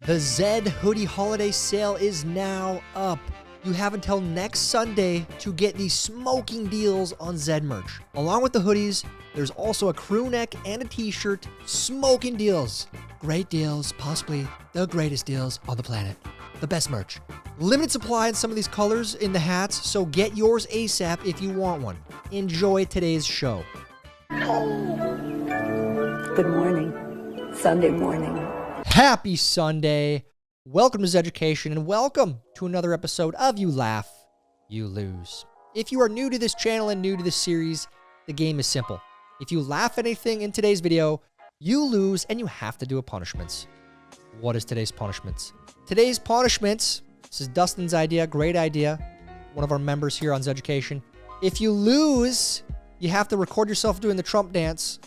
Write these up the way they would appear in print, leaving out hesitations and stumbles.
The Zed hoodie holiday sale is now up. You have until next Sunday to get these smoking deals on Zed merch. Along with the hoodies, there's also a crew neck and a t-shirt. Smoking deals. Great deals, possibly the greatest deals on the planet. The best merch. Limited supply in some of these colors in the hats, so get yours ASAP if you want one. Enjoy today's show. Good morning. Sunday morning. Happy Sunday. Welcome to Zeducation and welcome to another episode of You Laugh, You Lose. If you are new to this channel and new to this series, the game is simple. If you laugh at anything in today's video, you lose and you have to do a punishments. What is today's punishments? Today's punishments, this is Dustin's idea, great idea, one of our members here on Zeducation. If you lose, you have to record yourself doing the Trump dance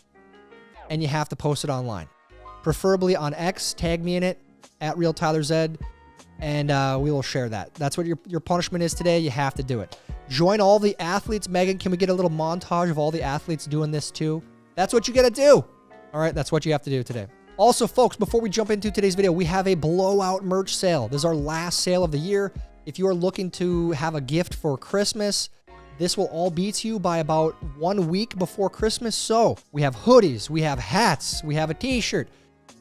and you have to post it online. Preferably on X, tag me in it, at RealTylerZ, and we will share that. That's what your punishment is today. You have to do it. Join all the athletes. Megan, can we get a little montage of all the athletes doing this too? That's what you got to do. All right, that's what you have to do today. Also, folks, before we jump into today's video, we have a blowout merch sale. This is our last sale of the year. If you are looking to have a gift for Christmas, this will all be to you by about 1 week before Christmas. So we have hoodies, we have hats, we have a t-shirt.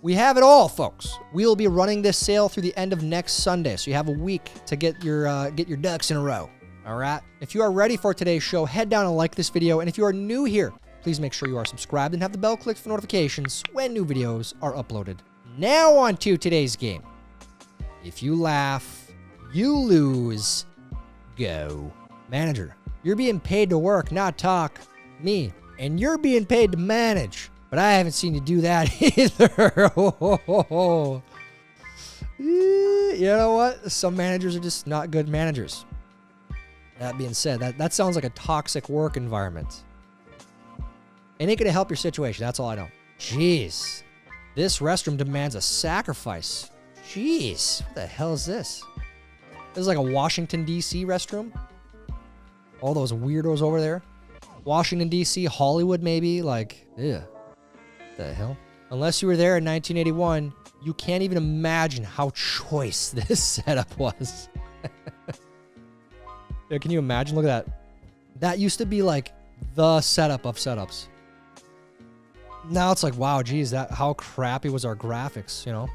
We have it all, folks. We'll be running this sale through the end of next Sunday, so you have a week to get your ducks in a row. All right? If you are ready for today's show, head down and like this video. And if you are new here, please make sure you are subscribed and have the bell clicked for notifications when new videos are uploaded. Now on to today's game. If you laugh, you lose. Go. Manager, you're being paid to work, not talk. Me. And you're being paid to manage. But I haven't seen you do that either. You know what? Some managers are just not good managers. That being said, that sounds like a toxic work environment. It ain't gonna help your situation. That's all I know. Jeez. This restroom demands a sacrifice. Jeez. What the hell is this? This is like a Washington, D.C. restroom. All those weirdos over there. Washington, D.C., Hollywood maybe. Like, ew. The hell? Unless you were there in 1981, you can't even imagine how choice this setup was. Yeah, can you imagine? Look at that. That used to be like the setup of setups. Now it's like, wow, geez, how crappy was our graphics, you know?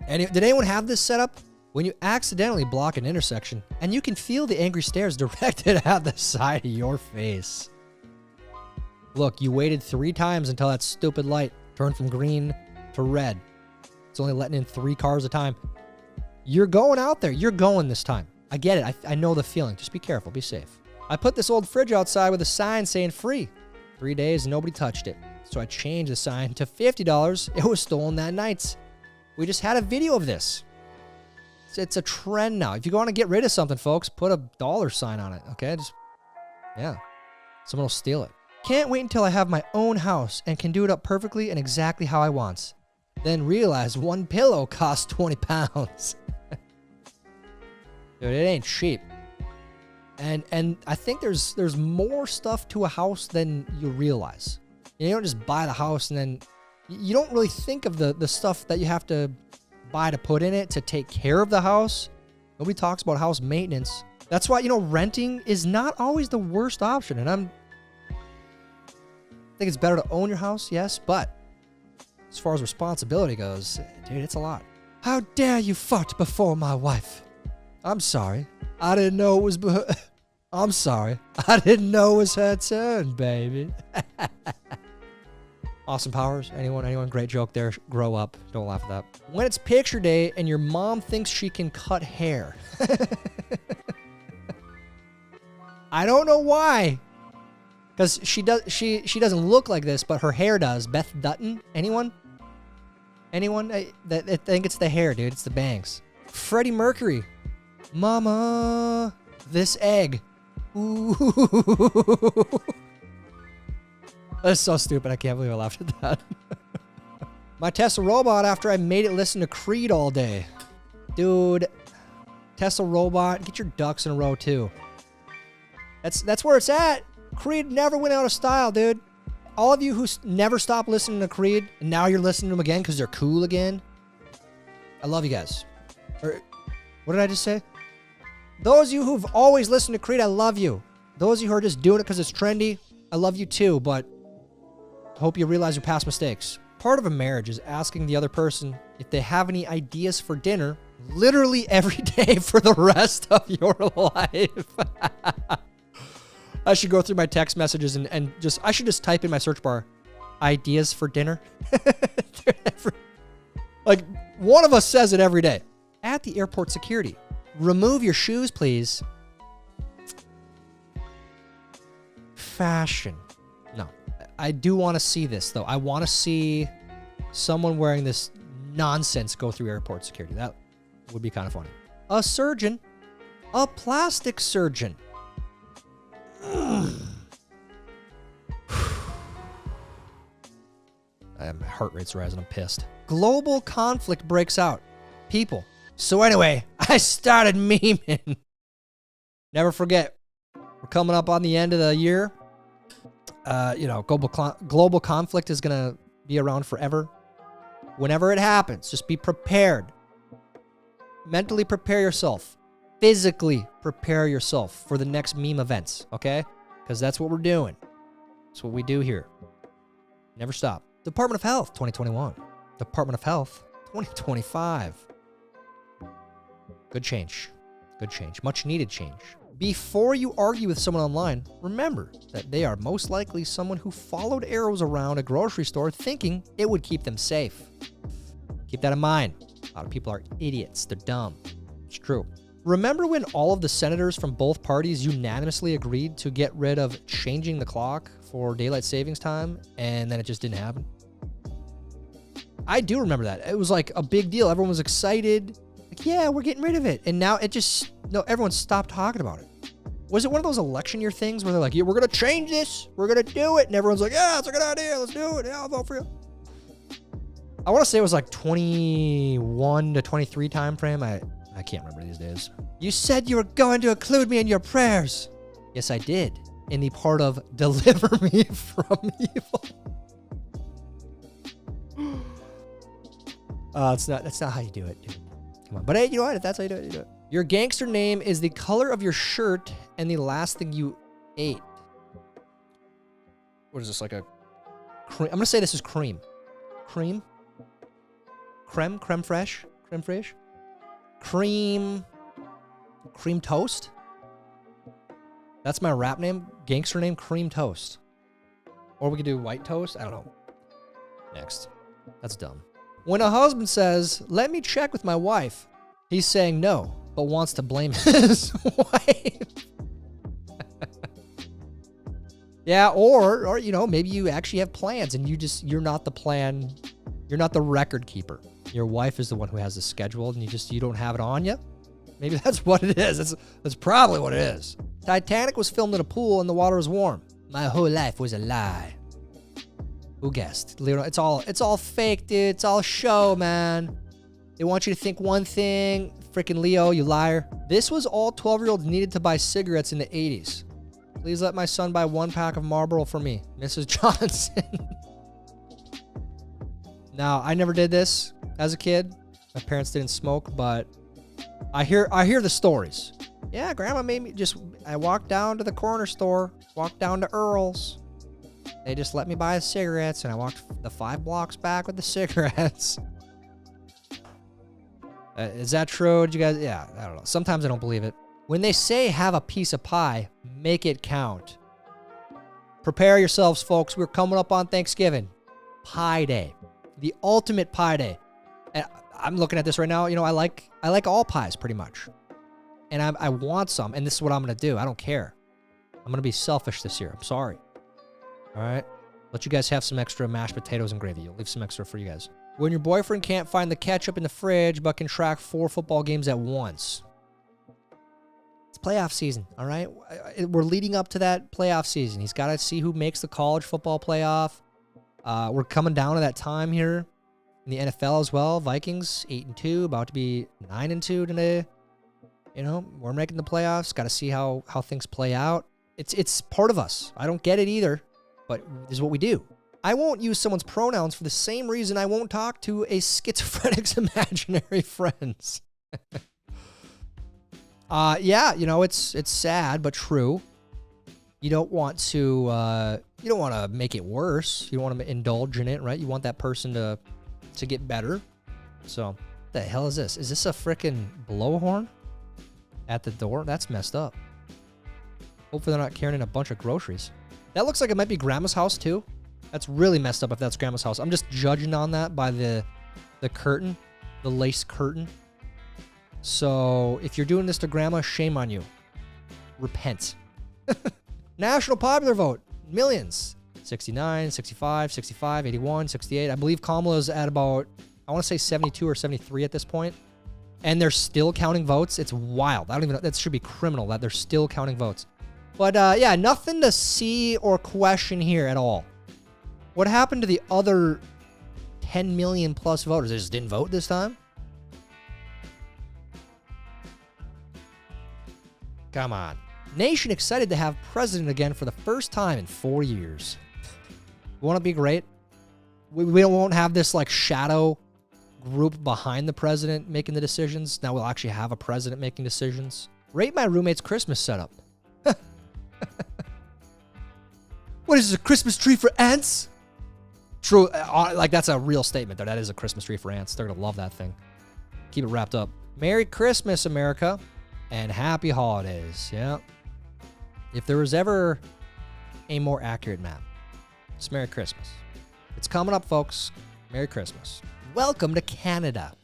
Did anyone have this setup? When you accidentally block an intersection and you can feel the angry stares directed at the side of your face. Look, you waited 3 times until that stupid light turned from green to red. It's only letting in 3 cars at a time. You're going out there. You're going this time. I get it. I know the feeling. Just be careful. Be safe. I put this old fridge outside with a sign saying free. 3 days, nobody touched it. So I changed the sign to $50. It was stolen that night. We just had a video of this. It's a trend now. If you want to get rid of something, folks, put a dollar sign on it. Okay? Yeah. Someone will steal it. Can't wait until I have my own house and can do it up perfectly and exactly how I want. Then realize 1 pillow costs 20 pounds. Dude, it ain't cheap. And I think there's more stuff to a house than you realize. You don't just buy the house and then you don't really think of the stuff that you have to buy to put in it to take care of the house. Nobody talks about house maintenance. That's why, renting is not always the worst option. And I think it's better to own your house, yes, but as far as responsibility goes, dude, it's a lot. How dare you fart before my wife? I'm sorry. I didn't know it was... I'm sorry. I didn't know it was her turn, baby. Austin Powers, anyone? Great joke there. Grow up. Don't laugh at that. When it's picture day and your mom thinks she can cut hair. I don't know why. Because she doesn't look like this, but her hair does. Beth Dutton? Anyone? I think it's the hair, dude. It's the bangs. Freddie Mercury. Mama, this egg. Ooh. That's so stupid. I can't believe I laughed at that. My Tesla robot after I made it listen to Creed all day. Dude, Tesla robot, get your ducks in a row too. That's where it's at. Creed never went out of style, dude. All of you who never stopped listening to Creed, and now you're listening to them again because they're cool again. I love you guys. Or, what did I just say? Those of you who've always listened to Creed, I love you. Those of you who are just doing it because it's trendy, I love you too, but I hope you realize your past mistakes. Part of a marriage is asking the other person if they have any ideas for dinner literally every day for the rest of your life. I should go through my text messages and I should just type in my search bar, ideas for dinner. Like, one of us says it every day. At the airport security, remove your shoes, please. Fashion. No, I do want to see this, though. I want to see someone wearing this nonsense go through airport security. That would be kind of funny. A surgeon. A plastic surgeon. My heart rate's rising. I'm pissed. Global conflict breaks out. People. So anyway, I started memeing. Never forget, we're coming up on the end of the year. Global conflict is going to be around forever. Whenever it happens, just be prepared. Mentally prepare yourself. Physically prepare yourself for the next meme events, okay? Because that's what we're doing. That's what we do here. Never stop. Department of Health, 2021. Department of Health, 2025. Good change. Good change. Much needed change. Before you argue with someone online, remember that they are most likely someone who followed arrows around a grocery store thinking it would keep them safe. Keep that in mind. A lot of people are idiots. They're dumb. It's true. Remember when all of the senators from both parties unanimously agreed to get rid of changing the clock for daylight savings time, and then it just didn't happen? I do remember that. It was like a big deal. Everyone was excited. Like, yeah, we're getting rid of it. And now everyone stopped talking about it. Was it one of those election year things where they're like, yeah, we're going to change this. We're going to do it. And everyone's like, yeah, it's a good idea. Let's do it. Yeah, I'll vote for you. I want to say it was like 21 to 23 time frame. I can't remember these days. You said you were going to include me in your prayers. Yes, I did. In the part of deliver me from evil. That's not how you do it, dude. Come on. But hey, you know what? If that's how you do it, you do it. Your gangster name is the color of your shirt and the last thing you ate. What is this, like a cream? I'm going to say this is cream. Cream? Creme fraiche? Creme fraiche? Cream toast? That's my rap name. Gangster name, cream toast. Or we could do white toast. I don't know. Next. That's dumb. When a husband says, let me check with my wife, he's saying no, but wants to blame his wife. Yeah, or maybe you actually have plans and you're not the plan. You're not the record keeper. Your wife is the one who has the schedule and you don't have it on you. Maybe that's what it is. That's probably what it is. Titanic was filmed in a pool and the water was warm. My whole life was a lie. Who guessed? It's all fake, dude. It's all show, man. They want you to think one thing. Freaking Leo, you liar. This was all 12-year-olds needed to buy cigarettes in the 80s. Please let my son buy 1 pack of Marlboro for me, Mrs. Johnson. Now, I never did this as a kid. My parents didn't smoke, but I hear the stories. Yeah, Grandma made me I walked down to the corner store, walked down to Earl's. They just let me buy the cigarettes, and I walked the 5 blocks back with the cigarettes. Is that true? Did you guys? Yeah, I don't know. Sometimes I don't believe it. When they say have a piece of pie, make it count. Prepare yourselves, folks. We're coming up on Thanksgiving. Pie Day. The ultimate pie day. And I'm looking at this right now. I like all pies pretty much. And I want some, and this is what I'm going to do. I don't care. I'm going to be selfish this year. I'm sorry. All right? Let you guys have some extra mashed potatoes and gravy. You'll leave some extra for you guys. When your boyfriend can't find the ketchup in the fridge but can track 4 football games at once. It's playoff season, all right? We're leading up to that playoff season. He's got to see who makes the college football playoff. We're coming down to that time here in the NFL as well. Vikings 8-2, about to be 9-2 today. We're making the playoffs. Got to see how things play out. It's part of us. I don't get it either, but this is what we do. I won't use someone's pronouns for the same reason I won't talk to a schizophrenic's imaginary friends. Yeah, you know, it's sad but true. You don't want to make it worse. You don't want to indulge in it, right? You want that person to get better. So, what the hell is this? Is this a freaking blowhorn at the door? That's messed up. Hopefully they're not carrying in a bunch of groceries. That looks like it might be Grandma's house too. That's really messed up if that's Grandma's house. I'm just judging on that by the curtain, the lace curtain. So if you're doing this to Grandma, shame on you. Repent. National popular vote, millions. 69, 65, 65, 81, 68. I believe Kamala's at about, I want to say 72 or 73 at this point. And they're still counting votes. It's wild. I don't even know. That should be criminal that they're still counting votes. But yeah, nothing to see or question here at all. What happened to the other 10 million plus voters? They just didn't vote this time? Come on. Nation excited to have president again for the first time in 4 years. Won't it be great? We won't have this like shadow group behind the president making the decisions. Now we'll actually have a president making decisions. Rate my roommate's Christmas setup. What is this, a Christmas tree for ants? True, like that's a real statement though. That is a Christmas tree for ants. They're gonna love that thing. Keep it wrapped up. Merry Christmas, America, and happy holidays. Yeah. If there was ever a more accurate map, it's Merry Christmas. It's coming up, folks. Merry Christmas. Welcome to Canada.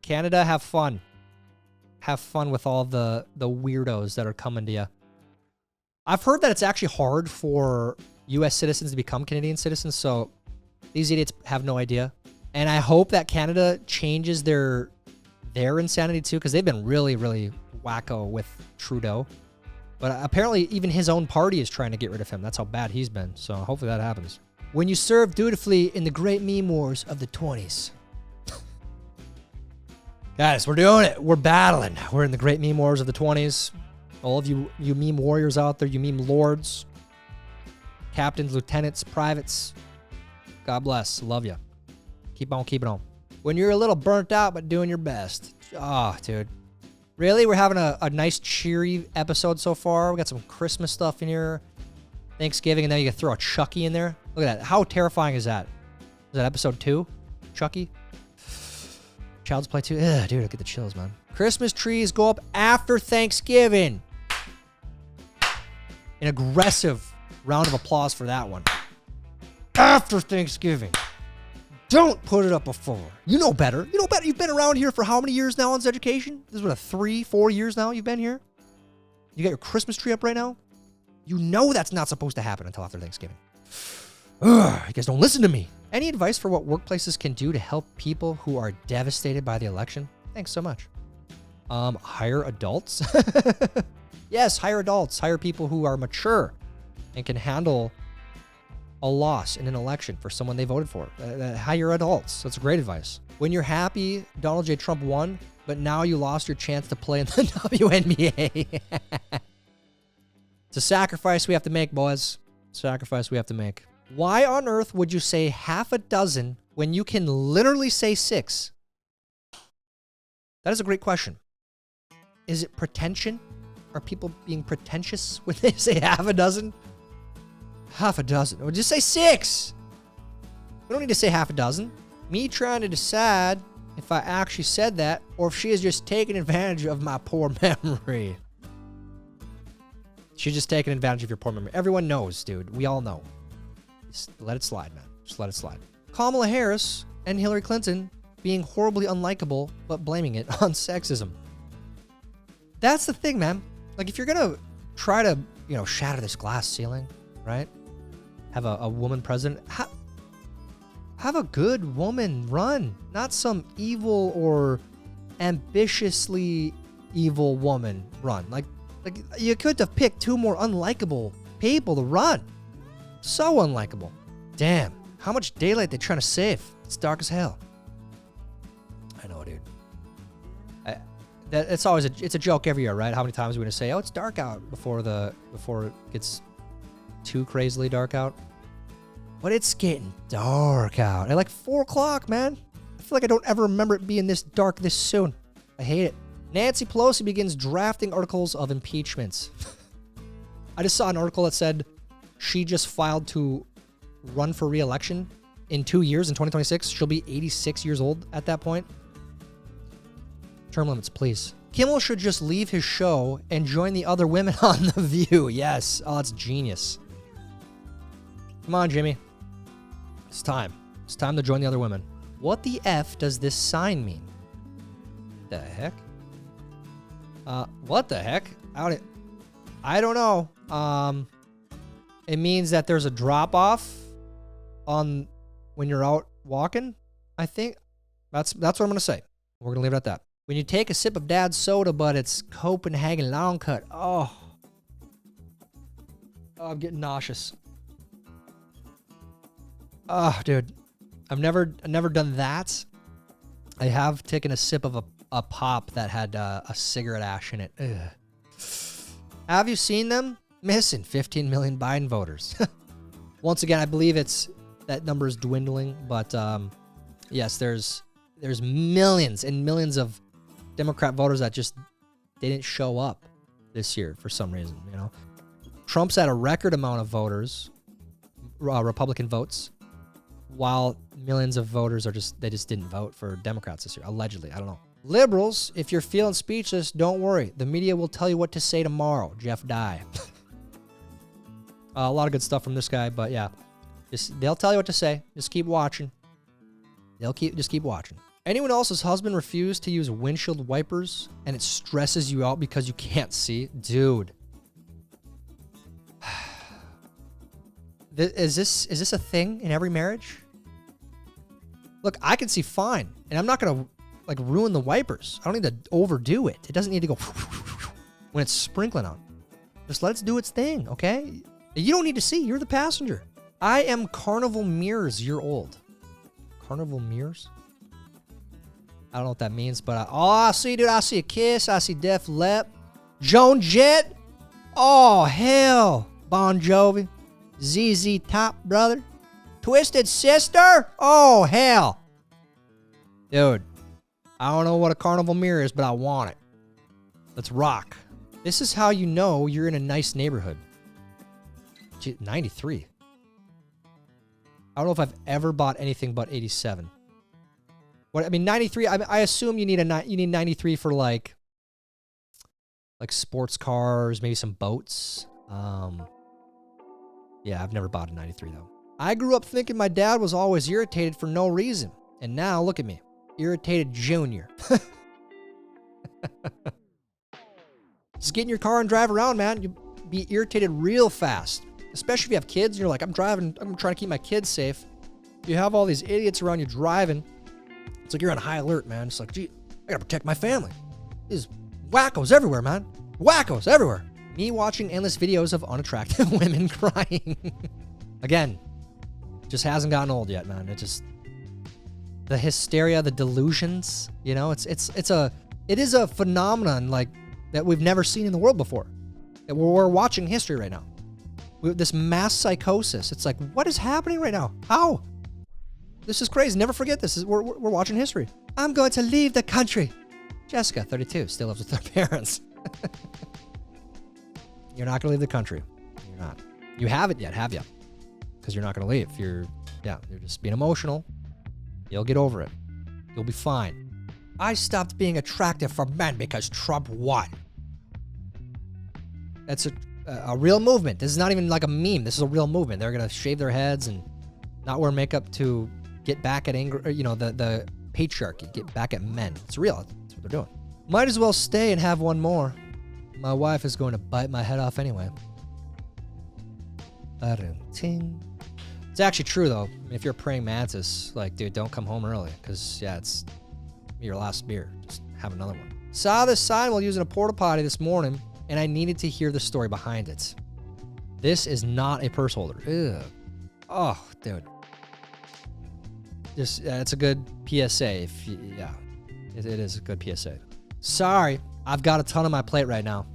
Canada, have fun. Have fun with all the weirdos that are coming to you. I've heard that it's actually hard for U.S. citizens to become Canadian citizens, so these idiots have no idea. And I hope that Canada changes their insanity too, because they've been really, really wacko with Trudeau. But apparently even his own party is trying to get rid of him. That's how bad he's been. So hopefully that happens. When you serve dutifully in the great meme wars of the 20s. Guys, we're doing it. We're battling. We're in the great meme wars of the 20s. All of you meme warriors out there, you meme lords, captains, lieutenants, privates. God bless. Love you. Keep on keeping on. When you're a little burnt out but doing your best. Oh, dude. Really? We're having a nice, cheery episode so far. We got some Christmas stuff in here. Thanksgiving, and then you can throw a Chucky in there. Look at that. How terrifying is that? Is that episode 2? Chucky? Child's Play 2? Ugh, dude, I get the chills, man. Christmas trees go up after Thanksgiving. An aggressive round of applause for that one. After Thanksgiving. Don't put it up before. You know better. You know better. You've been around here for how many years now on Zeducation? This is what, 3-4 years now you've been here? You got your Christmas tree up right now? You know that's not supposed to happen until after Thanksgiving. Ugh, you guys don't listen to me. Any advice for what workplaces can do to help people who are devastated by the election? Thanks so much. Hire adults? Yes, hire adults. Hire people who are mature and can handle a loss in an election for someone they voted for. Hire adults. That's great advice. When you're happy Donald J. Trump won, but now you lost your chance to play in the WNBA. It's a sacrifice we have to make, boys. Sacrifice we have to make. Why on earth would you say half a dozen when you can literally say 6? That is a great question. Is it pretension? Are people being pretentious when they say half a dozen? Half a dozen. Or just say 6. We don't need to say half a dozen. Me trying to decide if I actually said that or if she is just taking advantage of my poor memory. She's just taking advantage of your poor memory. Everyone knows, dude. We all know. Just let it slide, man. Just let it slide. Kamala Harris and Hillary Clinton being horribly unlikable, but blaming it on sexism. That's the thing, man. Like, if you're going to try to, shatter this glass ceiling, right? Have a woman president. Have a good woman run. Not some evil or ambitiously evil woman run. Like you could have picked 2 more unlikable people to run. So unlikable. Damn. How much daylight they trying to save? It's dark as hell. I know, dude. It's always it's a joke every year, right? How many times are we gonna say, "Oh, it's dark out" before it gets too crazily dark out. But it's getting dark out at like 4 o'clock, man. I feel like I don't ever remember it being this dark this soon. I hate it. Nancy Pelosi begins drafting articles of impeachments. I just saw an article that said she just filed to run for re-election in 2 years, in 2026. She'll be 86 years old at that point. Term limits, please. Kimmel should just leave his show and join the other women on The View. Yes. Oh, that's genius. Come on, Jimmy. It's time. It's time to join the other women. What the F does this sign mean? The heck? What the heck? I don't know. It means that there's a drop-off on when you're out walking, I think. That's what I'm going to say. We're going to leave it at that. When you take a sip of Dad's soda, but it's Copenhagen long cut. Oh, I'm getting nauseous. Oh, dude. I've never done that. I have taken a sip of a pop that had a cigarette ash in it. Ugh. Have you seen them? Missing 15 million Biden voters. Once again, I believe that number is dwindling, but yes, there's millions and millions of Democrat voters that just didn't show up this year for some reason, you know. Trump's had a record amount of voters, Republican votes, while millions of voters they just didn't vote for Democrats this year, allegedly. I don't know. Liberals, if you're feeling speechless, don't worry. The media will tell you what to say tomorrow. Jeff Dye. A lot of good stuff from this guy, but yeah. They'll tell you what to say. Just keep watching. Just keep watching. Anyone else's husband refused to use windshield wipers and it stresses you out because you can't see? Dude. Is this a thing in every marriage? Look, I can see fine, and I'm not going to like ruin the wipers. I don't need to overdo it. It doesn't need to go when it's sprinkling on. Just let it do its thing, okay? You don't need to see. You're the passenger. I am Carnival Mirrors year old. Carnival Mirrors? I don't know what that means, but I see, dude. I see a Kiss. I see Def Lep. Joan Jett. Oh, hell. Bon Jovi. ZZ Top, brother. Twisted Sister. Oh, hell. Dude, I don't know what a Carnival Mirror is, but I want it. Let's rock. This is how you know you're in a nice neighborhood. Gee, 93. I don't know if I've ever bought anything but 87. What I mean, 93. I assume you need 93 for like sports cars, maybe some boats. Yeah, I've never bought a 93 though. I grew up thinking my dad was always irritated for no reason, and now look at me, irritated junior. Just get in your car and drive around, man. You'll be irritated real fast. Especially if you have kids and you're like, I'm trying to keep my kids safe. You have all these idiots around you driving. It's like you're on high alert, man. It's like, gee, I gotta protect my family. There's wackos everywhere, man. Wackos everywhere. Me watching endless videos of unattractive women crying. Again, just hasn't gotten old yet, man. It just, the hysteria, the delusions, you know, it is a phenomenon like that we've never seen in the world before. We're watching history right now. This mass psychosis. It's like, what is happening right now? How? This is crazy. Never forget this. We're watching history. I'm going to leave the country. Jessica, 32, still lives with her parents. You're not going to leave the country. You're not. You haven't yet, have you? Because you're not going to leave. You're just being emotional. You'll get over it. You'll be fine. I stopped being attractive for men because Trump won. That's a real movement. This is not even like a meme. This is a real movement. They're going to shave their heads and not wear makeup to get back at the patriarchy, get back at men. It's real. That's what they're doing. Might as well stay and have one more. My wife is going to bite my head off anyway. It's actually true, though. I mean, if you're a praying mantis, like, dude, don't come home early. Because, yeah, it's your last beer. Just have another one. Saw this sign while using a porta potty this morning, and I needed to hear the story behind it. This is not a purse holder. Ugh. Oh, dude. Just, it's a good PSA. It is a good PSA. Sorry, I've got a ton on my plate right now.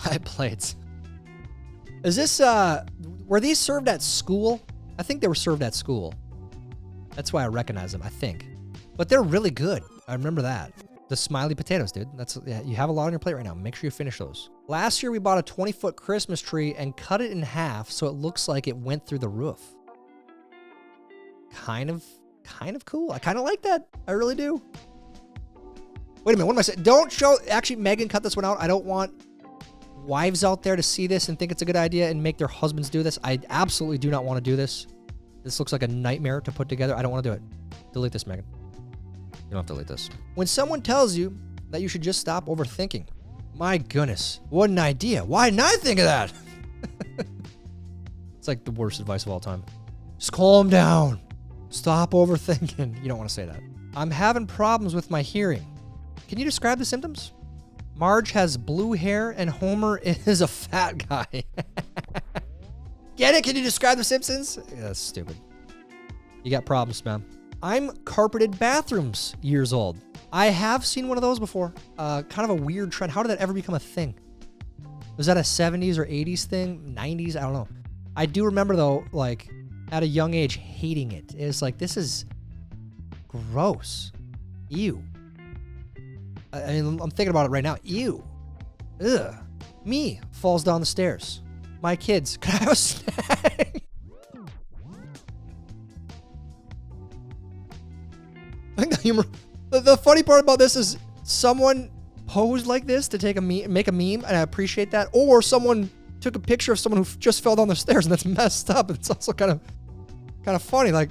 My plates. Is this, Were these served at school? I think they were served at school. That's why I recognize them, I think. But they're really good. I remember that. The smiley potatoes, dude. Yeah, you have a lot on your plate right now. Make sure you finish those. Last year, we bought a 20-foot Christmas tree and cut it in half so it looks like it went through the roof. Kind of cool. I kind of like that. I really do. Wait a minute. What am I saying? Don't show... Actually, Megan, cut this one out. I don't want wives out there to see this and think it's a good idea and make their husbands do this. I absolutely do not want to do this. This looks like a nightmare to put together. I don't want to do it. Delete this, Megan. You don't have to delete this. When someone tells you that you should just stop overthinking. My goodness. What an idea. Why didn't I think of that? It's like the worst advice of all time. Just calm down. Stop overthinking. You don't want to say that. I'm having problems with my hearing. Can you describe the symptoms? Marge has blue hair and Homer is a fat guy. Get it? Can you describe The Simpsons? Yeah, that's stupid. You got problems, man. I'm carpeted bathrooms years old. I have seen one of those before. Kind of a weird trend. How did that ever become a thing? Was that a 70s or 80s thing? 90s? I don't know. I do remember, though, like, at a young age, hating it. It's like, this is gross. Ew. I mean, I'm thinking about it right now. Ew. Ugh. Me falls down the stairs. My kids. Can I have a snack? I think the humor. The funny part about this is someone posed like this to take a make a meme, and I appreciate that. Or someone took a picture of someone who just fell down the stairs, and that's messed up. It's also kind of funny. Like,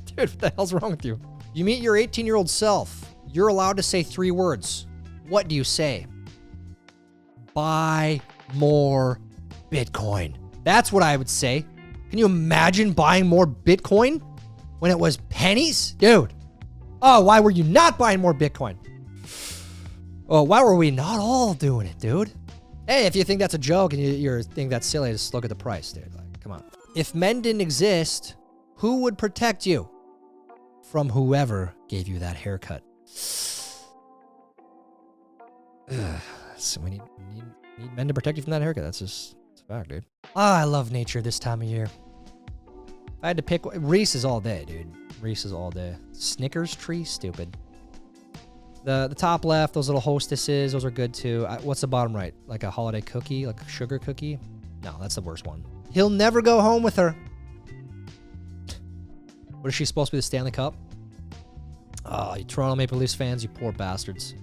dude, what the hell's wrong with you? You meet your 18-year-old self. You're allowed to say 3 words. What do you say? Buy more Bitcoin. That's what I would say. Can you imagine buying more Bitcoin when it was pennies? Dude. Oh, why were you not buying more Bitcoin? Oh, why were we not all doing it, dude? Hey, if you think that's a joke and you think that's silly, just look at the price, dude. Like, come on. If men didn't exist, who would protect you from whoever gave you that haircut? So we need men to protect you from that haircut. That's just it's a fact, dude. I love nature this time of year. If I had to pick, Reese's all day, dude. Reese's all day. Snickers tree, stupid. The top left, those little hostesses, those are good too. What's the bottom right? Like a holiday cookie, like a sugar cookie? No, that's the worst one. He'll never go home with her. What is she supposed to be, the Stanley Cup? Oh, you Toronto Maple Leafs fans, you poor bastards.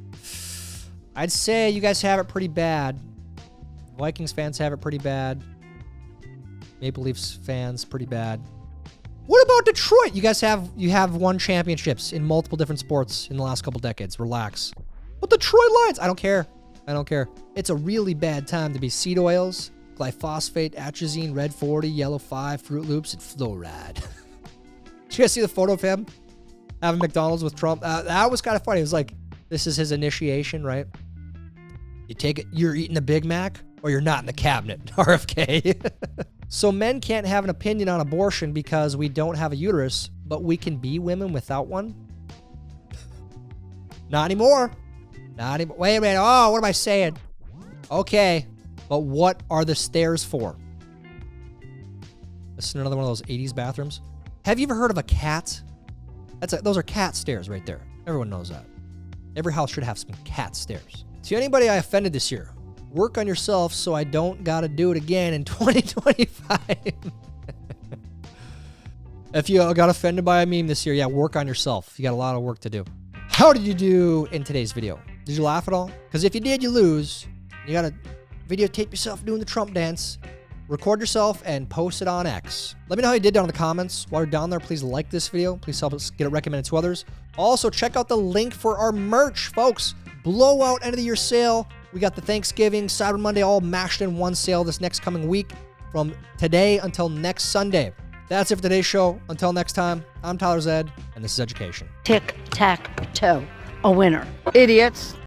I'd say you guys have it pretty bad. Vikings fans have it pretty bad. Maple Leafs fans, pretty bad. What about Detroit? You guys have won championships in multiple different sports in the last couple decades. Relax. But Detroit Lions, I don't care. I don't care. It's a really bad time to be seed oils, glyphosate, atrazine, red 40, yellow 5, Fruit Loops, and fluoride. Did you guys see the photo of him having McDonald's with Trump? That was kind of funny. It was like, this is his initiation, right? You take it, you're eating the Big Mac, or you're not in the cabinet, RFK. So men can't have an opinion on abortion because we don't have a uterus, but we can be women without one? Not anymore. Not anymore. Wait a minute. Oh, what am I saying? Okay, but what are the stairs for? This is another one of those 80s bathrooms. Have you ever heard of a cat? Those are cat stairs right there. Everyone knows that. Every house should have some cat stairs. To anybody I offended this year, work on yourself so I don't gotta do it again in 2025. If you got offended by a meme this year, yeah, work on yourself. You got a lot of work to do. How did you do in today's video? Did you laugh at all? Because if you did, you lose. You gotta videotape yourself doing the Trump dance, record yourself, and post it on X. Let me know how you did down in the comments. While you're down there, please like this video. Please help us get it recommended to others. Also, check out the link for our merch, folks. Blowout end of the year sale. We got the Thanksgiving, Cyber Monday all mashed in one sale this next coming week from today until next Sunday. That's it for today's show. Until next time, I'm Tyler Zed, and this is Zeducation. Tic-tac-toe. A winner. Idiots.